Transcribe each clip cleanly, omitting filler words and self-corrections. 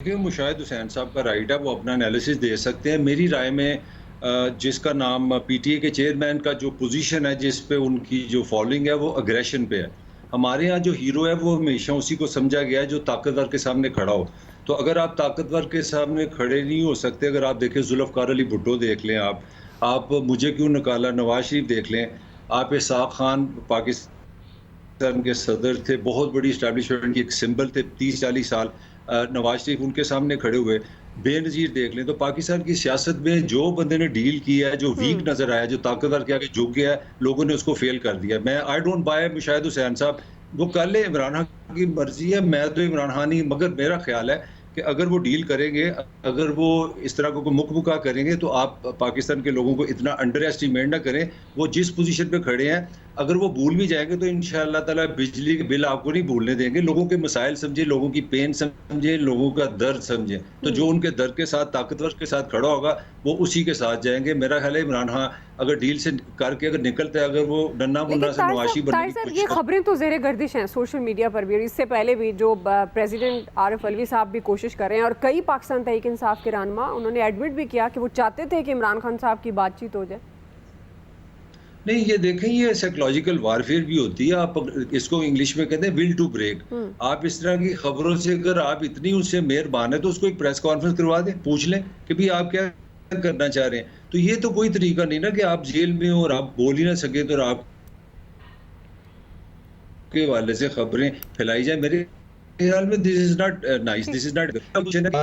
دیکھیے مشاہد حسین صاحب کا رائٹ ہے، وہ اپنا انالیسس دے سکتے ہیں. میری رائے میں جس کا نام پی ٹی اے کے چیئرمین کا جو پوزیشن ہے، جس پہ ان کی جو فالوئنگ ہے وہ اگریشن پہ ہے. ہمارے ہاں جو ہیرو ہے وہ ہمیشہ اسی کو سمجھا گیا ہے جو طاقتور کے سامنے کھڑا ہو. تو اگر آپ طاقتور کے سامنے کھڑے نہیں ہو سکتے، اگر آپ دیکھیں ذوالفقار علی بھٹو دیکھ لیں، آپ مجھے کیوں نکالا نواز شریف دیکھ لیں، آپ اسحاق خان پاکستان کے صدر تھے، بہت بڑی اسٹیبلشمنٹ کی ایک سمبل تھے 30-40 سال. نواز شریف ان کے سامنے کھڑے ہوئے. بے نظیر دیکھ لیں. تو پاکستان کی سیاست میں جو بندے نے ڈیل کیا ہے، جو ویک نظر آیا، جو طاقتور کے آگے جھک گیا ہے، لوگوں نے اس کو فیل کر دیا. میں آئی ڈونٹ بائی مشاہد حسین صاحب، وہ کل عمران خان کی مرضی ہے، میں تو عمران خان ہی، مگر میرا خیال ہے کہ اگر وہ ڈیل کریں گے، اگر وہ اس طرح کو مکمکا کریں گے، تو آپ پاکستان کے لوگوں کو اتنا انڈر ایسٹیمیٹ نہ کریں. وہ جس پوزیشن پہ کھڑے ہیں، اگر وہ بھول بھی جائیں گے تو انشاءاللہ تعالی بجلی کے بل آپ کو نہیں بھولنے دیں گے. لوگوں کے مسائل سمجھے، لوگوں کی پین سمجھے، لوگوں کا درد سمجھے. تو جو ان کے درد کے ساتھ طاقتور کے ساتھ کھڑا ہوگا وہ اسی کے ساتھ جائیں گے. میرا خیال ہے عمران خان اگر ڈیل سے کر کے اگر نکلتا ہے، اگر وہ ننا لیکن منا سے نواشی بننے کی صاحب کوشش یہ کرتا خبریں تو زیر گردش ہیں سوشل میڈیا پر بھی، اور اس سے پہلے بھی جو پریزیڈنٹ عارف علوی صاحب بھی کوشش کر رہے ہیں، اور کئی پاکستان تحریک انصاف کے رہنما انہوں نے ایڈمٹ بھی کیا کہ وہ چاہتے تھے کہ عمران خان صاحب کی بات چیت ہو جائے. نہیں، یہ دیکھیں، یہ سائیکولوجیکل وارفیئر بھی ہوتی ہے. آپ اس کو انگلش میں کہتے ہیں ول ٹو بریک. آپ اس طرح کی خبروں سے اگر آپ اتنی اس سے مہربان ہیں تو اس کو ایک پریس کانفرنس کروا دیں، پوچھ لیں کہ بھی آپ کیا کرنا چاہ رہے ہیں. تو یہ تو کوئی طریقہ نہیں نا کہ آپ جیل میں ہو اور آپ بول ہی نہ سکے تو آپ کے حوالے سے خبریں پھیلائی جائیں. میرے خیال میں this is not nice, this is not.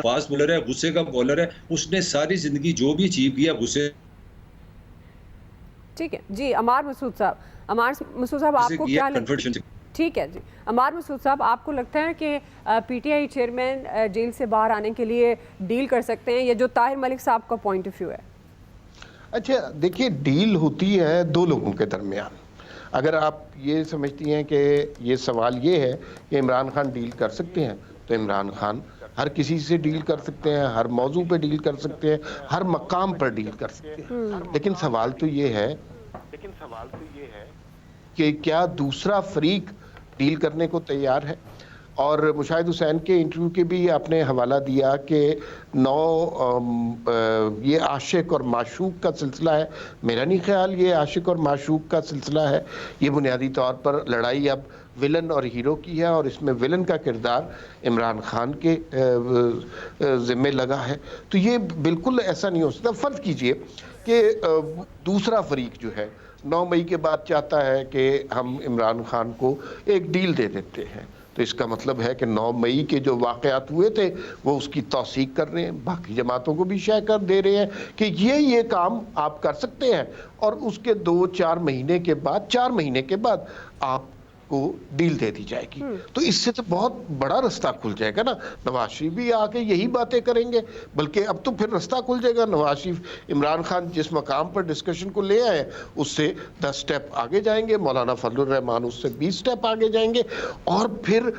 Fast bowler ہے، غصے کا بولر ہے، اس نے ساری زندگی جو بھی اچیو کیا غصے ٹھیک ہے جی. عمار مسعود صاحب آپ سے کو کیا، کیا کنفیڈنس سے. ٹھیک ہے جی. عمار مسعود صاحب، آپ کو لگتا ہے کہ P T I chairman jail سے باہر آنے کے لیے ڈیل کر سکتے ہیں، یا جو طاہر ملک صاحب کا پوائنٹ آف ویو ہے؟ اچھا دیکھیے، ڈیل ہوتی ہے دو لوگوں کے درمیان. اگر آپ یہ سمجھتی ہیں کہ یہ سوال یہ ہے کہ عمران خان ڈیل کر سکتے ہیں، تو عمران خان ہر کسی سے ڈیل کر سکتے ہیں، ہر موضوع پہ ڈیل کر سکتے ہیں، ہر مقام پر ڈیل کر سکتے ہیں. لیکن سوال تو یہ ہے کہ کیا دوسرا فریق ڈیل کرنے کو تیار ہے. اور مشاہد حسین کے انٹرویو کے بھی آپ نے حوالہ دیا کہ یہ عاشق اور معشوق کا سلسلہ ہے. میرا نہیں خیال یہ عاشق اور معشوق کا سلسلہ ہے. یہ بنیادی طور پر لڑائی اب ولن اور ہیرو کی ہے، اور اس میں ولن کا کردار عمران خان کے ذمہ لگا ہے. تو یہ بالکل ایسا نہیں ہو سکتا. فرض کیجئے کہ دوسرا فریق جو ہے 9 مئی کے بعد چاہتا ہے کہ ہم عمران خان کو ایک ڈیل دے دیتے ہیں، تو اس کا مطلب ہے کہ 9 مئی کے جو واقعات ہوئے تھے وہ اس کی توثیق کر رہے ہیں، باقی جماعتوں کو بھی شے کر دے رہے ہیں کہ یہ کام آپ کر سکتے ہیں، اور اس کے 2-4 مہینے کے بعد 4 مہینے کے بعد آپ کو ڈیل دے دی جائے گی. تو اس سے تو بہت بڑا رستہ کھل جائے گا نا. نواز شریف بھی آ کے یہی باتیں کریں گے، بلکہ اب تو پھر رستہ کھل جائے گا. نواز شریف عمران خان جس مقام پر ڈسکشن کو لے آئے اس سے 10 سٹیپ آگے جائیں گے، مولانا فضل الرحمان اس سے 20 سٹیپ آگے جائیں گے، اور پھر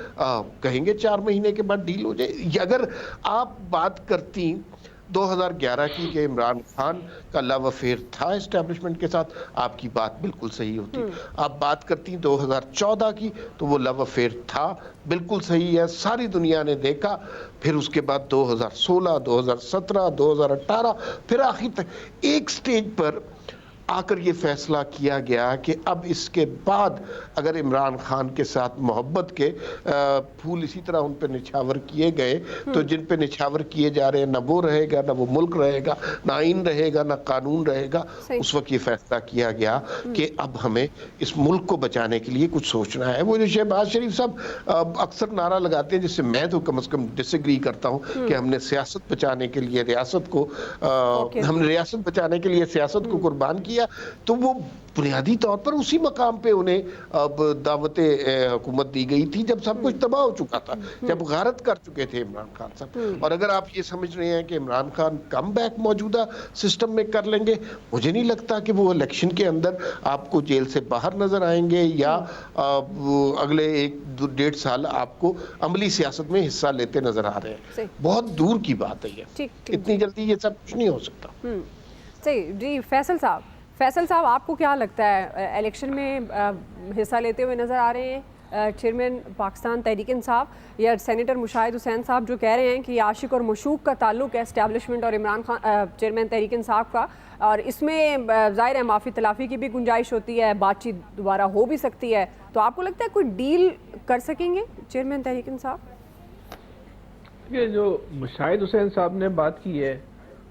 کہیں گے 4 مہینے کے بعد ڈیل ہو جائے. اگر آپ بات کرتی 2011 کی کہ عمران خان کا لو افیئر تھا اسٹیبلشمنٹ کے ساتھ، آپ کی بات بالکل صحیح ہوتی. آپ بات کرتی 2014 کی تو وہ لو افیئر تھا، بالکل صحیح ہے، ساری دنیا نے دیکھا. پھر اس کے بعد 2016، 2017، 2018، پھر آخر تک ایک سٹیج پر آ کر یہ فیصلہ کیا گیا کہ اب اس کے بعد اگر عمران خان کے ساتھ محبت کے پھول اسی طرح ان پہ نچھاور کیے گئے تو جن پہ نچھاور کیے جا رہے ہیں نہ وہ رہے گا، نہ وہ ملک رہے گا، نہ آئین رہے گا، نہ قانون رہے گا. اس وقت یہ فیصلہ کیا گیا کہ اب ہمیں اس ملک کو بچانے کے لیے کچھ سوچنا ہے. وہ جو شہباز شریف صاحب اکثر نعرہ لگاتے ہیں، جس سے میں تو کم از کم ڈس ایگری کرتا ہوں، کہ ہم نے سیاست بچانے کے لیے ریاست کو ہم نے ریاست بچانے کے لیے سیاست کو قربان کیا، تو وہ بنیادی طور پر اسی مقام پہ انہیں اب دعوت حکومت دی گئی تھی جب سب کچھ تباہ ہو چکا تھا، جب غارت کر چکے تھے عمران خان صاحب. اور اگر آپ یہ سمجھ رہے ہیں کہ عمران خان کم بیک موجودہ سسٹم میں کر لیں گے، مجھے نہیں لگتا کہ وہ الیکشن کے اندر آپ کو جیل سے باہر نظر آئیں گے، یا اگلے 1-1.5 سال آپ کو عملی سیاست میں حصہ لیتے نظر آ رہے ہیں. بہت دور کی بات ہے یہ، اتنی جلدی یہ سب کچھ نہیں ہو سکتا. صحیح جی. فیصل صاحب آپ کو کیا لگتا ہے، الیکشن میں حصہ لیتے ہوئے نظر آ رہے ہیں چیئرمین پاکستان تحریک انصاف یا سینیٹر مشاہد حسین صاحب جو کہہ رہے ہیں کہ یہ عاشق اور مشوق کا تعلق ہے اسٹیبلشمنٹ اور عمران خان چیئرمین تحریک انصاف کا، اور اس میں ظاہر ہے معافی تلافی کی بھی گنجائش ہوتی ہے، بات چیت دوبارہ ہو بھی سکتی ہے، تو آپ کو لگتا ہے کوئی ڈیل کر سکیں گے چیئرمین تحریک انصاف؟ یہ جو مشاہد حسین صاحب نے بات کی ہے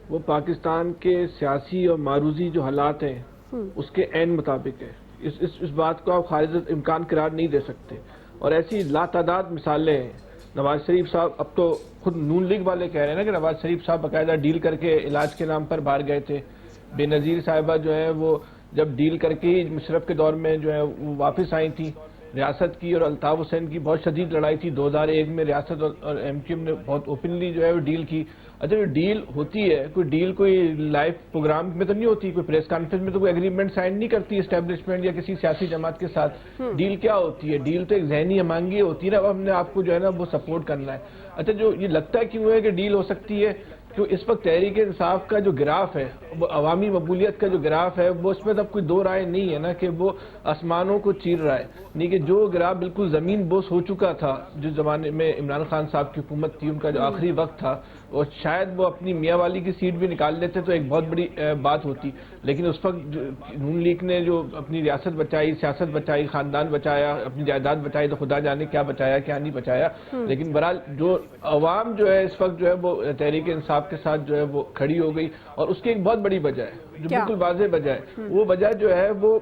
وہ پاکستان کے سیاسی اور معروضی جو حالات ہیں اس کے عین مطابق ہے. اس بات کو آپ خارج امکان قرار نہیں دے سکتے، اور ایسی لاتعداد مثالیں ہیں. نواز شریف صاحب اب تو خود نون لیگ والے کہہ رہے ہیں نا کہ نواز شریف صاحب باقاعدہ ڈیل کر کے علاج کے نام پر باہر گئے تھے. بے نظیر صاحبہ جو ہے وہ جب ڈیل کر کے ہی مشرف کے دور میں جو ہے وہ واپس آئی تھی. ریاست کی اور الطاف حسین کی بہت شدید لڑائی تھی 2001 میں، ریاست اور ایم کیو ایم نے بہت اوپنلی جو ہے وہ ڈیل کی. اچھا جو ڈیل ہوتی ہے، کوئی ڈیل کوئی لائیو پروگرام میں تو نہیں ہوتی، کوئی پریس کانفرنس میں تو کوئی ایگریمنٹ سائن نہیں کرتی اسٹیبلشمنٹ یا کسی سیاسی جماعت کے ساتھ. ڈیل کیا ہوتی ہے؟ ڈیل تو ایک ذہنی ہمانگی ہوتی ہے نا، اب ہم نے آپ کو جو ہے نا وہ سپورٹ کرنا ہے. اچھا جو یہ لگتا ہے کیوں ہے کہ ڈیل ہو سکتی ہے، کہ اس وقت تحریک انصاف کا جو گراف ہے، وہ عوامی مقبولیت کا جو گراف ہے، وہ اس میں تب کوئی دو رائے نہیں ہے نا کہ وہ آسمانوں کو چیر رہا ہے. نہیں کہ جو گراف بالکل زمین بوس ہو چکا تھا جس زمانے میں عمران خان صاحب کی حکومت تھی، ان کا جو آخری وقت تھا، اور شاید وہ اپنی میاں والی کی سیٹ بھی نکال لیتے تو ایک بہت بڑی بات ہوتی. لیکن اس وقت نون لیگ نے جو اپنی ریاست بچائی، سیاست بچائی، خاندان بچایا، اپنی جائیداد بچائی، تو خدا جانے کیا بچایا کیا نہیں بچایا. لیکن بہرحال جو عوام جو ہے اس وقت جو ہے وہ تحریک انصاف کے ساتھ جو ہے وہ کھڑی ہو گئی، اور اس کی ایک بہت بڑی وجہ ہے جو بالکل واضح وجہ ہے. وہ وجہ جو ہے وہ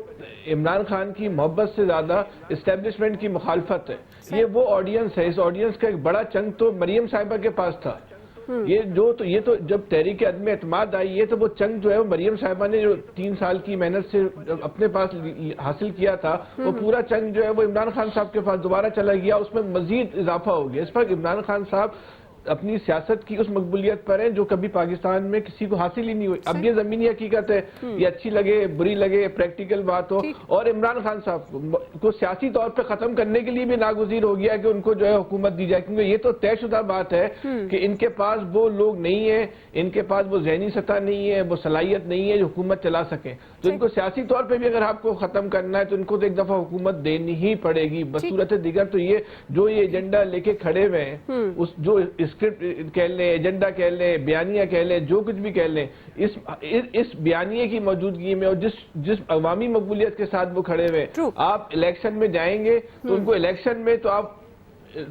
عمران خان کی محبت سے زیادہ اسٹیبلشمنٹ کی مخالفت ہے. یہ وہ آڈینس ہے، اس آڈینس کا ایک بڑا چنک تو مریم صاحبہ کے پاس تھا. یہ تو جب تحریک عدم اعتماد آئی، یہ تو وہ چنک جو ہے وہ مریم صاحبہ نے جو 3 سال کی محنت سے اپنے پاس حاصل کیا تھا، وہ پورا چنک جو ہے وہ عمران خان صاحب کے پاس دوبارہ چلا گیا. اس میں مزید اضافہ ہو گیا. اس پر عمران خان صاحب اپنی سیاست کی اس مقبولیت پر ہیں جو کبھی پاکستان میں کسی کو حاصل ہی نہیں ہوئی. اب یہ زمینی حقیقت ہے، یہ اچھی لگے بری لگے پریکٹیکل بات ہو، اور عمران خان صاحب کو سیاسی طور پہ ختم کرنے کے لیے بھی ناگزیر ہو گیا کہ ان کو جو ہے حکومت دی جائے، کیونکہ یہ تو طے شدہ بات ہے کہ ان کے پاس وہ لوگ نہیں ہیں، ان کے پاس وہ ذہنی سطح نہیں ہے، وہ صلاحیت نہیں ہے جو حکومت چلا سکیں. تو ان کو سیاسی طور پہ بھی اگر آپ کو ختم کرنا ہے تو ان کو تو ایک دفعہ حکومت دینی ہی پڑے گی. بصورت دیگر تو یہ جو یہ ایجنڈا لے کے کھڑے ہوئے ہیں، اس جو اسکرپٹ کہہ لیں، ایجنڈا کہہ لیں، بیانیہ کہہ لیں، جو کچھ بھی کہہ لیں، اس بیانیے کی موجودگی میں اور جس عوامی مقبولیت کے ساتھ وہ کھڑے ہوئے، آپ الیکشن میں جائیں گے تو ان کو الیکشن میں تو آپ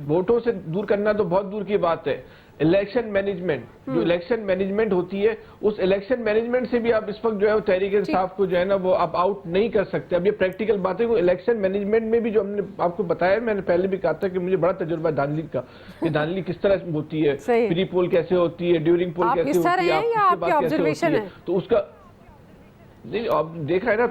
ووٹوں سے دور کرنا تو بہت دور کی بات ہے. الیکشن مینجمنٹ جو الیکشن مینجمنٹ ہوتی ہے، اس الیکشن مینجمنٹ سے بھی آپ اس وقت جو ہے تحریک انصاف کو جو ہے نا وہ آپ آؤٹ نہیں کر سکتے. اب یہ پریکٹیکل باتیں کو الیکشن مینجمنٹ میں بھی جو ہم نے آپ کو بتایا، میں نے پہلے بھی کہا تھا کہ مجھے بڑا تجربہ ہے دھاندلی کا، کہ دھاندلی کس طرح ہوتی ہے، پری پول کیسے ہوتی ہے، ڈیورنگ پول کیسے ہوتی ہے، آپ اس کے بعد کیسے ہوتی ہے. تو اس کا نہیں آپ دیکھ رہے ہیں نا